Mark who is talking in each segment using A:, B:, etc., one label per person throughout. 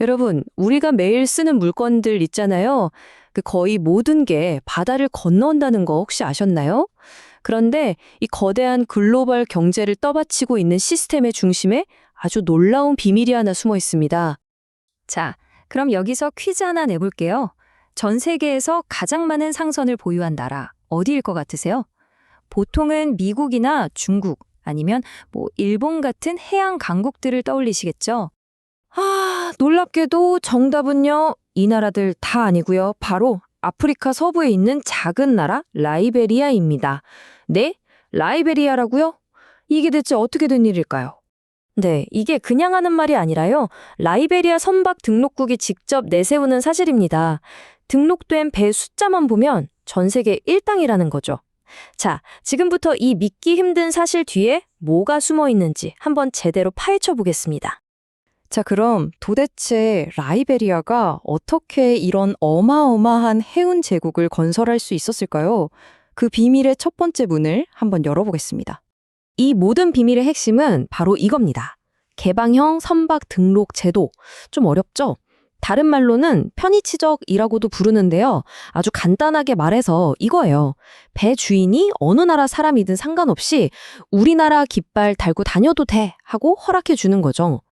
A: 여러분, 우리가 매일 쓰는 물건들 있잖아요. 그 거의 모든 게 바다를 건너온다는 거 혹시 아셨나요? 그런데 이 거대한 글로벌 경제를 떠받치고 있는 시스템의 중심에 아주 놀라운 비밀이 하나 숨어 있습니다.
B: 자, 그럼 여기서 퀴즈 하나 내볼게요. 전 세계에서 가장 많은 상선을 보유한 나라 어디일 것 같으세요? 보통은 미국이나 중국 아니면 일본 같은 해양 강국들을 떠올리시겠죠?
A: 놀랍게도 정답은요, 이 나라들 다 아니고요. 바로 아프리카 서부에 있는 작은 나라 라이베리아입니다. 네? 라이베리아라고요? 이게 대체 어떻게 된 일일까요? 네, 이게 그냥 하는 말이 아니라요. 라이베리아 선박 등록국이 직접 내세우는 사실입니다. 등록된 배 숫자만 보면 전 세계 1등이라는 거죠. 자, 지금부터 이 믿기 힘든 사실 뒤에 뭐가 숨어 있는지 한번 제대로 파헤쳐 보겠습니다. 자, 그럼 도대체 라이베리아가 어떻게 이런 어마어마한 해운 제국을 건설할 수 있었을까요? 그 비밀의 첫 번째 문을 한번 열어보겠습니다. 이 모든 비밀의 핵심은 바로 이겁니다. 개방형 선박 등록 제도. 좀 어렵죠? 다른 말로는 편의치적이라고도 부르는데요. 아주 간단하게 말해서 이거예요. 배 주인이 어느 나라 사람이든 상관없이 우리나라 깃발 달고 다녀도 돼 하고 허락해 주는 거죠.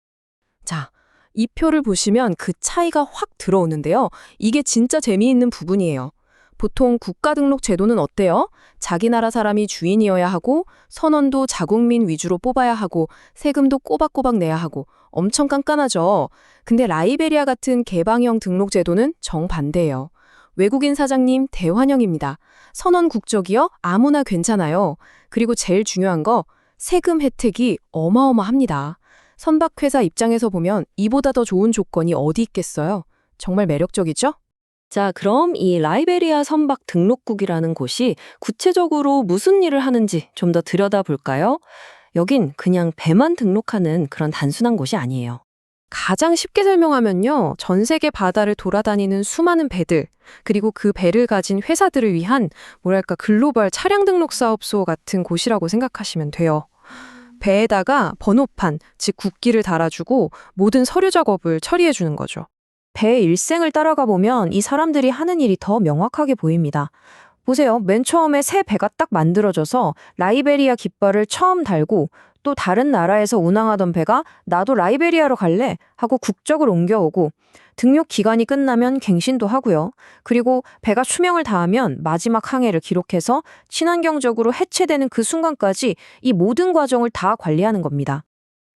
A: 자, 이 표를 보시면 그 차이가 확 들어오는데요. 이게 진짜 재미있는 부분이에요. 보통 국가 등록 제도는 어때요? 자기 나라 사람이 주인이어야 하고 선원도 자국민 위주로 뽑아야 하고 세금도 꼬박꼬박 내야 하고 엄청 깐깐하죠. 근데 라이베리아 같은 개방형 등록 제도는 정반대예요. 외국인 사장님 대환영입니다. 선원 국적이요? 아무나 괜찮아요. 그리고 제일 중요한 거 세금 혜택이 어마어마합니다. 선박회사 입장에서 보면 이보다 더 좋은 조건이 어디 있겠어요? 정말 매력적이죠? 자, 그럼 이 라이베리아 선박 등록국이라는 곳이 구체적으로 무슨 일을 하는지 좀 더 들여다볼까요? 여긴 그냥 배만 등록하는 그런 단순한 곳이 아니에요. 가장 쉽게 설명하면요, 전 세계 바다를 돌아다니는 수많은 배들, 그리고 그 배를 가진 회사들을 위한 글로벌 차량 등록 사업소 같은 곳이라고 생각하시면 돼요. 배에다가 번호판, 즉 국기를 달아주고 모든 서류 작업을 처리해주는 거죠. 배의 일생을 따라가 보면 이 사람들이 하는 일이 더 명확하게 보입니다. 보세요. 맨 처음에 새 배가 딱 만들어져서 라이베리아 깃발을 처음 달고 또 다른 나라에서 운항하던 배가 나도 라이베리아로 갈래 하고 국적을 옮겨오고 등록 기간이 끝나면 갱신도 하고요. 그리고 배가 수명을 다하면 마지막 항해를 기록해서 친환경적으로 해체되는 그 순간까지 이 모든 과정을 다 관리하는 겁니다.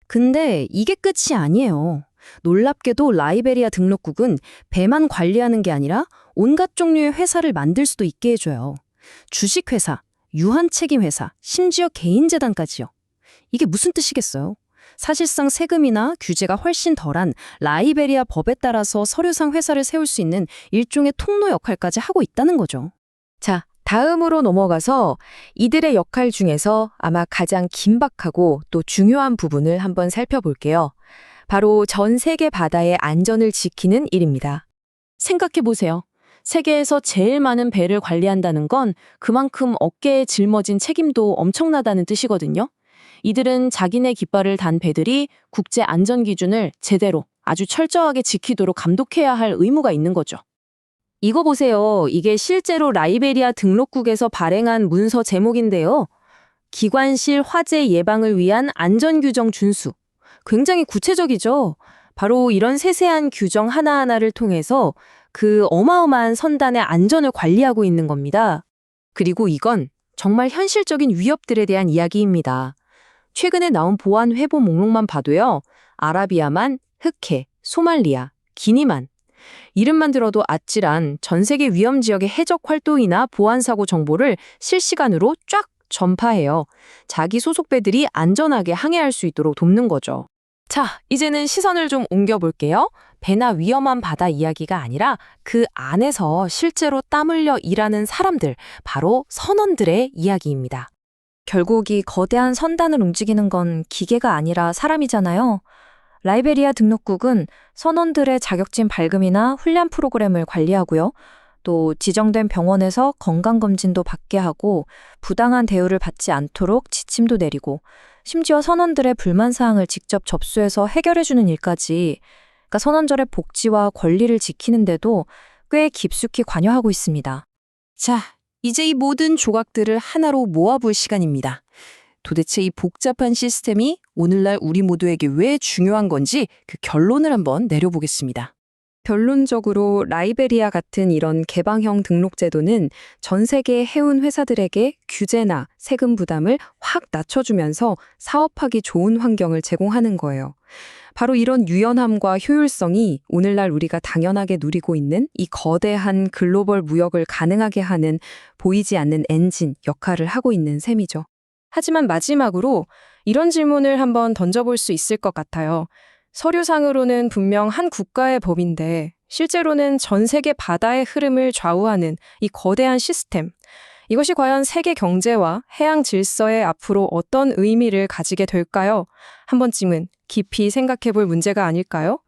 A: 근데 이게 끝이 아니에요. 놀랍게도 라이베리아 등록국은 배만 관리하는 게 아니라 온갖 종류의 회사를 만들 수도 있게 해줘요. 주식회사, 유한책임회사, 심지어 개인재단까지요. 이게 무슨 뜻이겠어요? 사실상 세금이나 규제가 훨씬 덜한 라이베리아 법에 따라서 서류상 회사를 세울 수 있는 일종의 통로 역할까지 하고 있다는 거죠. 자, 다음으로 넘어가서 이들의 역할 중에서 아마 가장 긴박하고 또 중요한 부분을 한번 살펴볼게요. 바로 전 세계 바다의 안전을 지키는 일입니다. 생각해보세요. 세계에서 제일 많은 배를 관리한다는 건 그만큼 어깨에 짊어진 책임도 엄청나다는 뜻이거든요. 이들은 자기네 깃발을 단 배들이 국제 안전 기준을 제대로 아주 철저하게 지키도록 감독해야 할 의무가 있는 거죠. 이거 보세요. 이게 실제로 라이베리아 등록국에서 발행한 문서 제목인데요. 기관실 화재 예방을 위한 안전규정 준수. 굉장히 구체적이죠. 바로 이런 세세한 규정 하나하나를 통해서 그 어마어마한 선단의 안전을 관리하고 있는 겁니다. 그리고 이건 정말 현실적인 위협들에 대한 이야기입니다. 최근에 나온 보안 회보 목록만 봐도요. 아라비아만, 흑해, 소말리아, 기니만. 이름만 들어도 아찔한 전 세계 위험 지역의 해적 활동이나 보안 사고 정보를 실시간으로 쫙 전파해요. 자기 소속 배들이 안전하게 항해할 수 있도록 돕는 거죠. 자, 이제는 시선을 좀 옮겨볼게요. 배나 위험한 바다 이야기가 아니라 그 안에서 실제로 땀 흘려 일하는 사람들, 바로 선원들의 이야기입니다. 결국 이 거대한 선단을 움직이는 건 기계가 아니라 사람이잖아요. 라이베리아 등록국은 선원들의 자격증 발급이나 훈련 프로그램을 관리하고요. 또 지정된 병원에서 건강검진도 받게 하고 부당한 대우를 받지 않도록 지침도 내리고 심지어 선원들의 불만사항을 직접 접수해서 해결해주는 일까지 국가 선언절의 복지와 권리를 지키는데도 꽤 깊숙이 관여하고 있습니다.
C: 자, 이제 이 모든 조각들을 하나로 모아볼 시간입니다. 도대체 이 복잡한 시스템이 오늘날 우리 모두에게 왜 중요한 건지 그 결론을 한번 내려보겠습니다.
A: 결론적으로 라이베리아 같은 이런 개방형 등록제도는 전 세계 해운 회사들에게 규제나 세금 부담을 확 낮춰주면서 사업하기 좋은 환경을 제공하는 거예요. 바로 이런 유연함과 효율성이 오늘날 우리가 당연하게 누리고 있는 이 거대한 글로벌 무역을 가능하게 하는 보이지 않는 엔진 역할을 하고 있는 셈이죠. 하지만 마지막으로 이런 질문을 한번 던져볼 수 있을 것 같아요. 서류상으로는 분명 한 국가의 법인데 실제로는 전 세계 바다의 흐름을 좌우하는 이 거대한 시스템. 이것이 과연 세계 경제와 해양 질서에 앞으로 어떤 의미를 가지게 될까요? 한 번쯤은 깊이 생각해 볼 문제가 아닐까요?